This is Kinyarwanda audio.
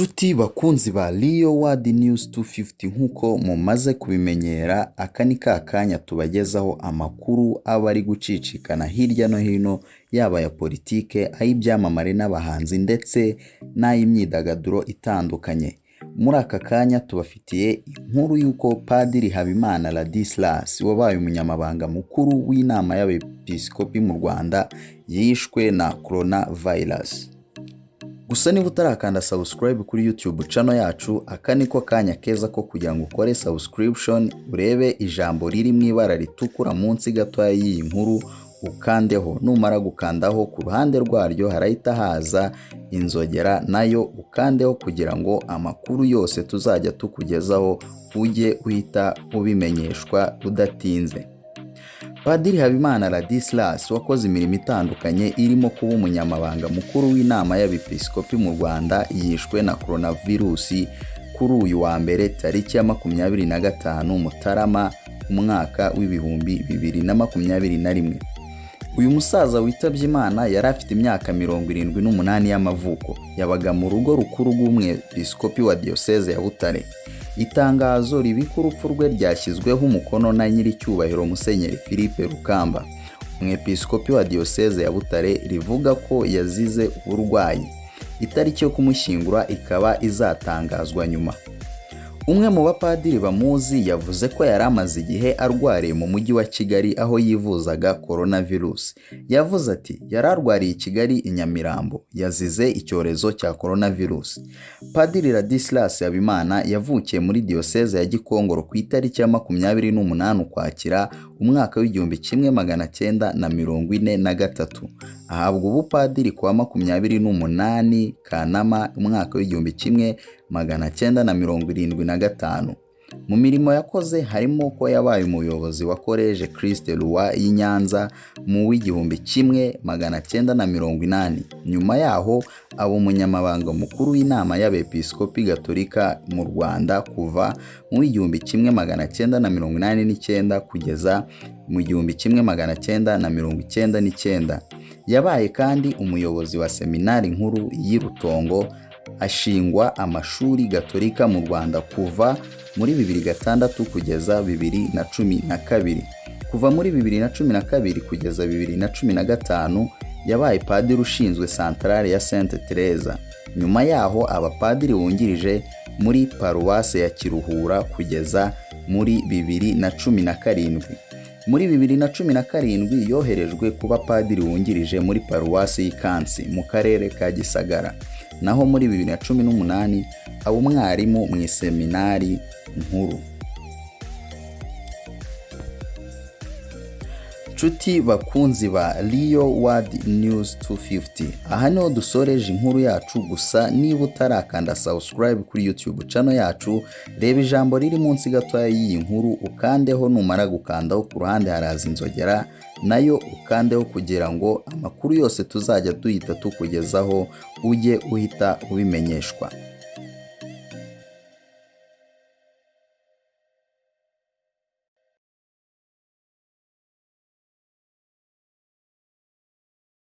Nshuti bakunzi ba Rio World News 250 nkuko mumaze kubimenyera, aka ni ka kanya tubagezaho amakuru aba ari gucicikana hirya no hino, yaba ya politike, ay'ibyamamare n'abahanzi ndetse n'ay'imyidagaduro itandukanye. Muri aka kanya tubafitiye inkuru y'uko Padiri Habimana Ladislas wabaye Umunyamabanga Mukuru w'inama y'abepiskopi mu Rwanda yishwe na coronavirus. Gusa niba utarakanda subscribe kuri YouTube channel yacu, aka niko kanya keza ko kugira ngo ukore subscription, urebe ijambo riri mu ibara ritukura munsi gato y'iyi nkuru ukandeho. Numara gukandaho ku ruhande rwaryo harahita haza inzogera, nayo ukandeho kugira ngo amakuru yose tuzajya tukugezaho ujye uhita ubimenyeshwa udatinze. Padiri Habimana Ladislas wakoze imirimo itandukanye irimo kuba Umunyamabanga Mukuru w'inama y'abepiskopi mu Rwanda yishwe na coronavirus kuri uyu wa mbere tariki ya 25 Mutarama umwaka w'ibihumbi 2021. Uyu musaza witabye Imana yari afite imyaka 78 y'amavuko, yabaga mu rugo rukuru rw'umwepiskopi wa diocese ya Butare. Itangazo ribika urupfu rwe ryashyizweho umukono na nyiricyubahiro Musenyeri Philippe Rukamba, umwepiskopi wa diocese ya Butare, rivuga ko yazize uburwayi. Itariki yo kumushyingura ikaba izatangazwa nyuma. Umwe mu bapadiri bamuzi yavuze ko yari amaze igihe arwariye mu mujyi wa Kigali aho yivuzaga coronavirus. Yavuze ati yari arwariye i Kigali i Nyamirambo, yazize icyorezo cya coronavirus. Padiri Ladislas Habimana yavukiye muri diocese ya Gikongoro ku itariki ya 28 Ukwakira umwaka w'1943. Ahabwa ubupadiri kwa 28 Kanama umwaka w'1975. Mu mirimo yakoze harimo ko yabaye umuyobozi wa College Christ Roi y'Inyanza mu w'1980. Nyuma yaho aba Umunyamabanga Mukuru w'inama y'abepiskopi Gatolika mu Rwanda kuva mu w'1989 kugeza mu 1999. Yabaye kandi umuyobozi wa seminari nkuru y'i Rutongo, ashingwa amashuri Gatolika mu Rwanda kuva muri 2006 kugeza 2012. Kuva muri 2012 kugeza 2015 yabaye padiri ushinzwe santrale ya Sainte Teresa. Nyuma yaho abapadiri wungirije muri paruwase ya Kiruhura kugeza muri 2017. Muri 2017 yoherejwe kuba padiri wungirije muri paruwasi y'Ikansi mu karere ka Gisagara. Naho muri 2018 aba umwarimu mu seminari nkuru. Nshuti bakunzi ba Rio World News 250, aha niho dusoreje inkuru yacu. Gusa niba utarakanda subscribe kuri YouTube channel yacu, reba ijambo riri munsi gato y'iyi nkuru ukandeho. Numara gukandaho ku ruhande haraza inzogera, nayo ukandeho kugira ngo amakuru yose tuzajya duhita tukugezaho ujye uhita ubimenyeshwa.